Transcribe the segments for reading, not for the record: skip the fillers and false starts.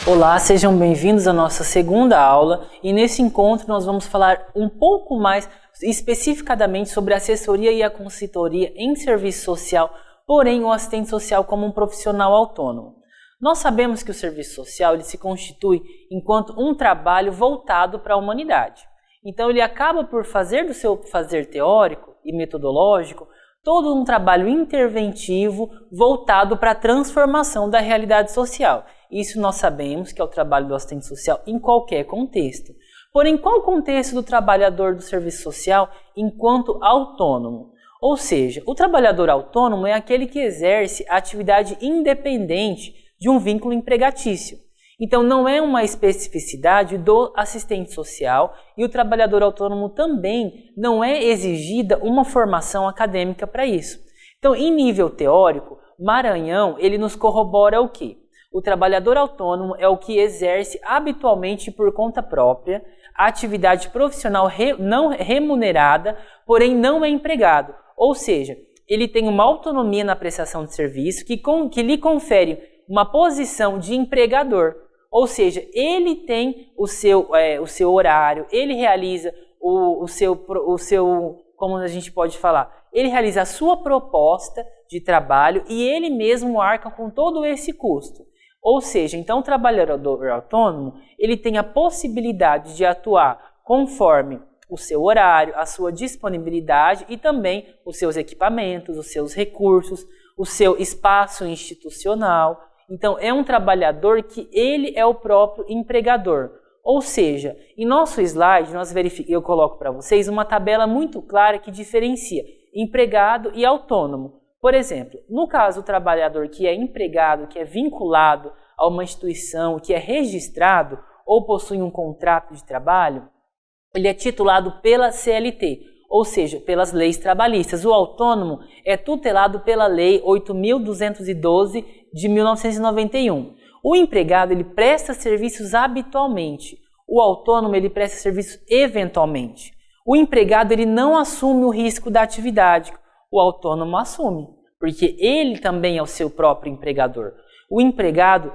Olá, sejam bem-vindos à nossa segunda aula e nesse encontro nós vamos falar um pouco mais especificadamente sobre a assessoria e a consultoria em serviço social, porém o assistente social como um profissional autônomo. Nós sabemos que o serviço social ele se constitui enquanto um trabalho voltado para a humanidade. Então ele acaba por fazer do seu fazer teórico e metodológico todo um trabalho interventivo voltado para a transformação da realidade social. Isso nós sabemos que é o trabalho do assistente social em qualquer contexto. Porém, qual o contexto do trabalhador do serviço social enquanto autônomo? Ou seja, o trabalhador autônomo é aquele que exerce atividade independente de um vínculo empregatício. Então, não é uma especificidade do assistente social e o trabalhador autônomo também não é exigida uma formação acadêmica para isso. Então, em nível teórico, Maranhão, ele nos corrobora o quê? O trabalhador autônomo é o que exerce habitualmente por conta própria a atividade profissional não remunerada, porém não é empregado. Ou seja, ele tem uma autonomia na prestação de serviço que lhe confere uma posição de empregador. Ou seja, ele tem o seu horário, ele realiza o seu, como a gente pode falar, ele realiza a sua proposta de trabalho e ele mesmo arca com todo esse custo. Ou seja, então o trabalhador autônomo, ele tem a possibilidade de atuar conforme o seu horário, a sua disponibilidade e também os seus equipamentos, os seus recursos, o seu espaço institucional. Então, é um trabalhador que ele é o próprio empregador. Ou seja, em nosso slide, eu coloco para vocês uma tabela muito clara que diferencia empregado e autônomo. Por exemplo, no caso, o trabalhador que é empregado, que é vinculado a uma instituição, que é registrado ou possui um contrato de trabalho, ele é titulado pela CLT, ou seja, pelas leis trabalhistas. O autônomo é tutelado pela Lei 8.212 de 1991. O empregado ele presta serviços habitualmente. O autônomo ele presta serviços eventualmente. O empregado ele não assume o risco da atividade. O autônomo assume, porque ele também é o seu próprio empregador. O empregado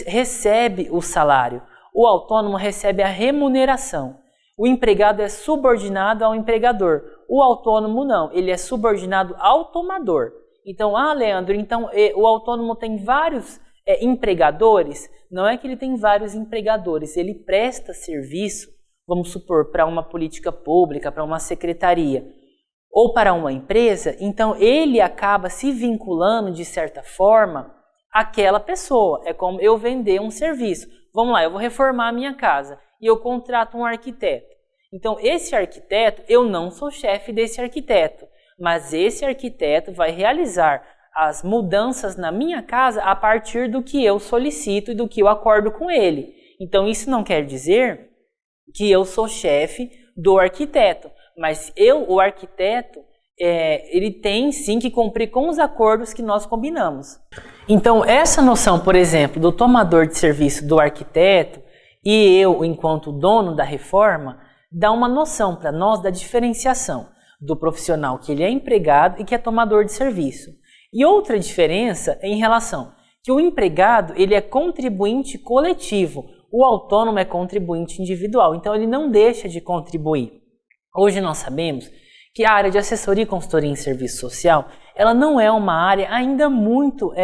recebe o salário. O autônomo recebe a remuneração. O empregado é subordinado ao empregador. O autônomo não, ele é subordinado ao tomador. Então, Leandro, o autônomo tem vários empregadores? Não é que ele tem vários empregadores, ele presta serviço, vamos supor, para uma política pública, para uma secretaria ou para uma empresa, então ele acaba se vinculando de certa forma àquela pessoa. É como eu vender um serviço. Vamos lá, eu vou reformar a minha casa e eu contrato um arquiteto. Então, esse arquiteto, eu não sou chefe desse arquiteto, mas esse arquiteto vai realizar as mudanças na minha casa a partir do que eu solicito e do que eu acordo com ele. Então, isso não quer dizer que eu sou chefe do arquiteto, mas o arquiteto, ele tem sim que cumprir com os acordos que nós combinamos. Então, essa noção, por exemplo, do tomador de serviço do arquiteto e eu, enquanto dono da reforma, dá uma noção para nós da diferenciação do profissional que ele é empregado e que é tomador de serviço. E outra diferença é em relação que o empregado ele é contribuinte coletivo, o autônomo é contribuinte individual, então ele não deixa de contribuir. Hoje nós sabemos que a área de assessoria e consultoria em serviço social, ela não é uma área ainda muito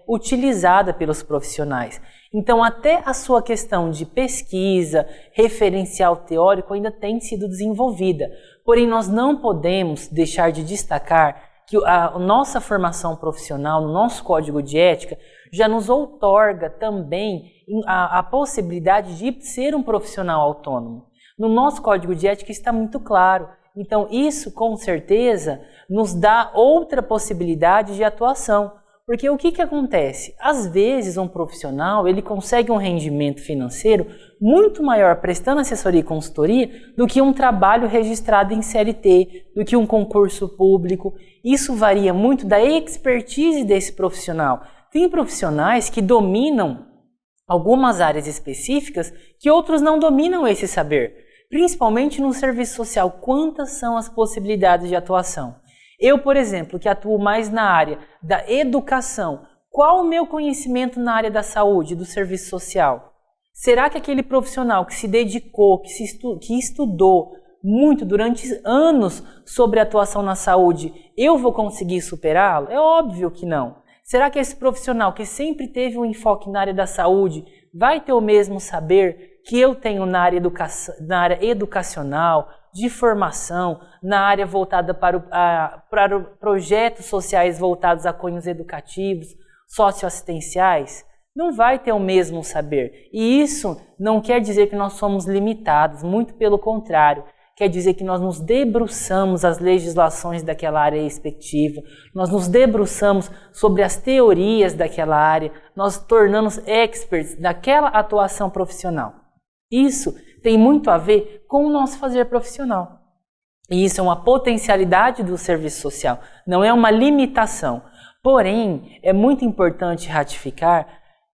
utilizada pelos profissionais. Então, até a sua questão de pesquisa, referencial teórico ainda tem sido desenvolvida. Porém, nós não podemos deixar de destacar que a nossa formação profissional, no nosso código de ética, já nos outorga também a possibilidade de ser um profissional autônomo. No nosso código de ética está muito claro. Então, isso, com certeza, nos dá outra possibilidade de atuação. Porque o que acontece? Às vezes, um profissional ele consegue um rendimento financeiro muito maior prestando assessoria e consultoria do que um trabalho registrado em CLT, do que um concurso público. Isso varia muito da expertise desse profissional. Tem profissionais que dominam algumas áreas específicas que outros não dominam esse saber. Principalmente no serviço social, quantas são as possibilidades de atuação? Eu, por exemplo, que atuo mais na área da educação, Qual o meu conhecimento na área da saúde, do serviço social? Será que aquele profissional que se dedicou, que estudou muito durante anos sobre a atuação na saúde, eu vou conseguir superá-lo? É óbvio que não. Será que esse profissional que sempre teve um enfoque na área da saúde vai ter o mesmo saber que eu tenho na área educacional, de formação, na área voltada para projetos sociais voltados a cunhos educativos, socioassistenciais? Não vai ter o mesmo saber. E isso não quer dizer que nós somos limitados, muito pelo contrário. Quer dizer que nós nos debruçamos as legislações daquela área respectiva, nós nos debruçamos sobre as teorias daquela área, nós tornamos experts daquela atuação profissional. Isso tem muito a ver com o nosso fazer profissional. E isso é uma potencialidade do serviço social, não é uma limitação. Porém, é muito importante ratificar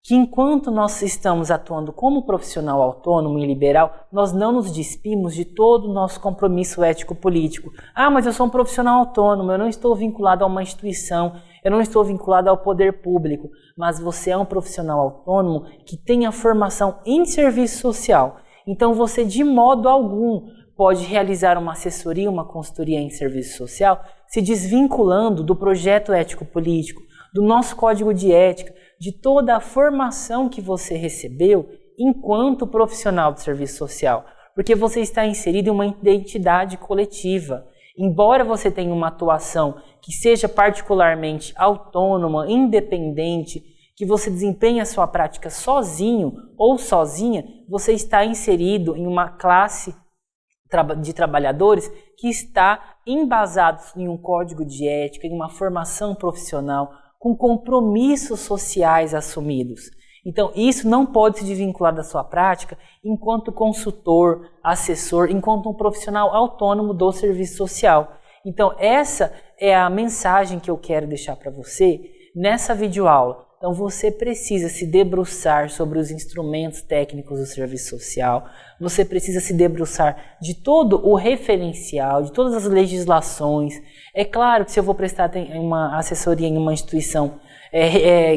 que enquanto nós estamos atuando como profissional autônomo e liberal, nós não nos despimos de todo o nosso compromisso ético-político. Ah, mas eu sou um profissional autônomo, eu não estou vinculado a uma instituição, eu não estou vinculado ao poder público, mas você é um profissional autônomo que tem a formação em serviço social. Então você, de modo algum, pode realizar uma assessoria, uma consultoria em serviço social, se desvinculando do projeto ético-político, do nosso código de ética, de toda a formação que você recebeu enquanto profissional de serviço social, porque você está inserido em uma identidade coletiva. Embora você tenha uma atuação que seja particularmente autônoma, independente, que você desempenhe a sua prática sozinho ou sozinha, você está inserido em uma classe de trabalhadores que está embasado em um código de ética, em uma formação profissional, com compromissos sociais assumidos. Então, isso não pode se desvincular da sua prática enquanto consultor, assessor, enquanto um profissional autônomo do serviço social. Então, essa é a mensagem que eu quero deixar para você nessa videoaula. Então, você precisa se debruçar sobre os instrumentos técnicos do serviço social, você precisa se debruçar de todo o referencial, de todas as legislações. É claro que se eu vou prestar uma assessoria em uma instituição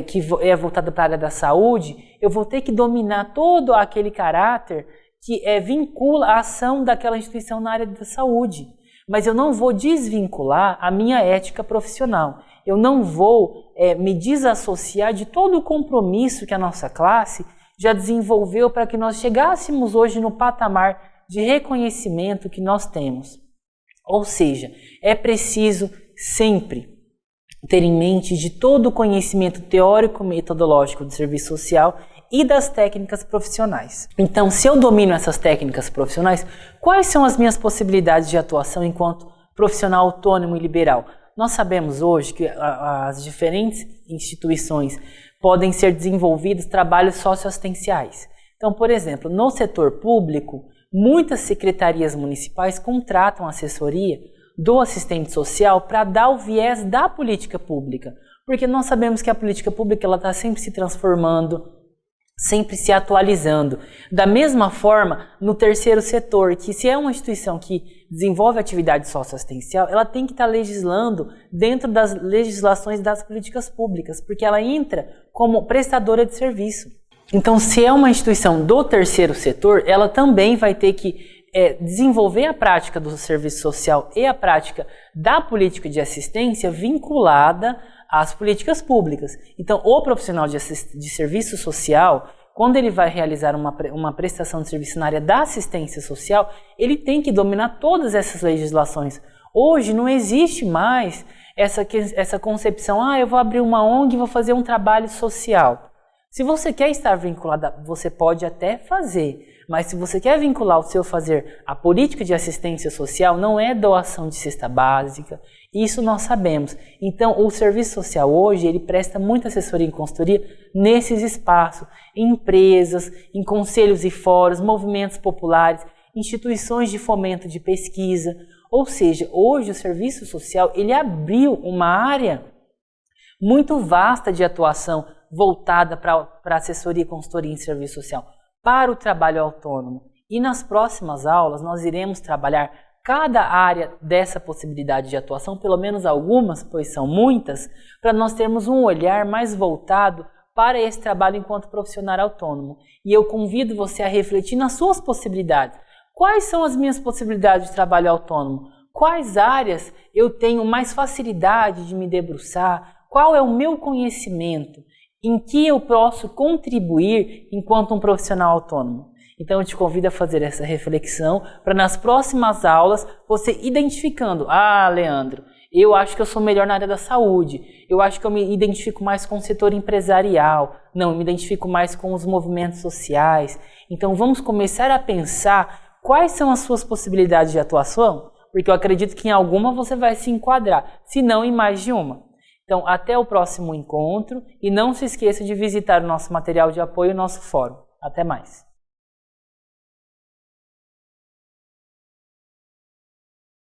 que é voltada para a área da saúde, eu vou ter que dominar todo aquele caráter que vincula a ação daquela instituição na área da saúde. Mas eu não vou desvincular a minha ética profissional. Eu não vou me desassociar de todo o compromisso que a nossa classe já desenvolveu para que nós chegássemos hoje no patamar de reconhecimento que nós temos. Ou seja, é preciso sempre ter em mente de todo o conhecimento teórico-metodológico do serviço social e das técnicas profissionais. Então, se eu domino essas técnicas profissionais, quais são as minhas possibilidades de atuação enquanto profissional autônomo e liberal? Nós sabemos hoje que as diferentes instituições podem ser desenvolvidos trabalhos socioassistenciais. Então, por exemplo, no setor público, muitas secretarias municipais contratam assessoria do assistente social para dar o viés da política pública, porque nós sabemos que a política pública está sempre se transformando, sempre se atualizando. Da mesma forma, no terceiro setor, que se é uma instituição que desenvolve atividade socioassistencial, ela tem que estar legislando dentro das legislações das políticas públicas, porque ela entra como prestadora de serviço. Então, se é uma instituição do terceiro setor, ela também vai ter que desenvolver a prática do serviço social e a prática da política de assistência vinculada às políticas públicas. Então, o profissional de serviço social, quando ele vai realizar uma prestação de serviço na área da assistência social, ele tem que dominar todas essas legislações. Hoje não existe mais essa concepção, eu vou abrir uma ONG e vou fazer um trabalho social. Se você quer estar vinculado, você pode até fazer, mas se você quer vincular o seu fazer à política de assistência social, não é doação de cesta básica, isso nós sabemos. Então, o serviço social hoje, ele presta muita assessoria e consultoria nesses espaços, em empresas, em conselhos e fóruns, movimentos populares, instituições de fomento de pesquisa. Ou seja, hoje o serviço social, ele abriu uma área muito vasta de atuação voltada para assessoria e consultoria em serviço social, para o trabalho autônomo. E nas próximas aulas nós iremos trabalhar cada área dessa possibilidade de atuação, pelo menos algumas, pois são muitas, para nós termos um olhar mais voltado para esse trabalho enquanto profissional autônomo. E eu convido você a refletir nas suas possibilidades. Quais são as minhas possibilidades de trabalho autônomo? Quais áreas eu tenho mais facilidade de me debruçar? Qual é o meu conhecimento? Em que eu posso contribuir enquanto um profissional autônomo? Então eu te convido a fazer essa reflexão para nas próximas aulas você identificando, Leandro, eu acho que eu sou melhor na área da saúde, eu acho que eu me identifico mais com o setor empresarial, não, eu me identifico mais com os movimentos sociais. Então vamos começar a pensar quais são as suas possibilidades de atuação, porque eu acredito que em alguma você vai se enquadrar, se não em mais de uma. Então até o próximo encontro e não se esqueça de visitar o nosso material de apoio e o nosso fórum. Até mais!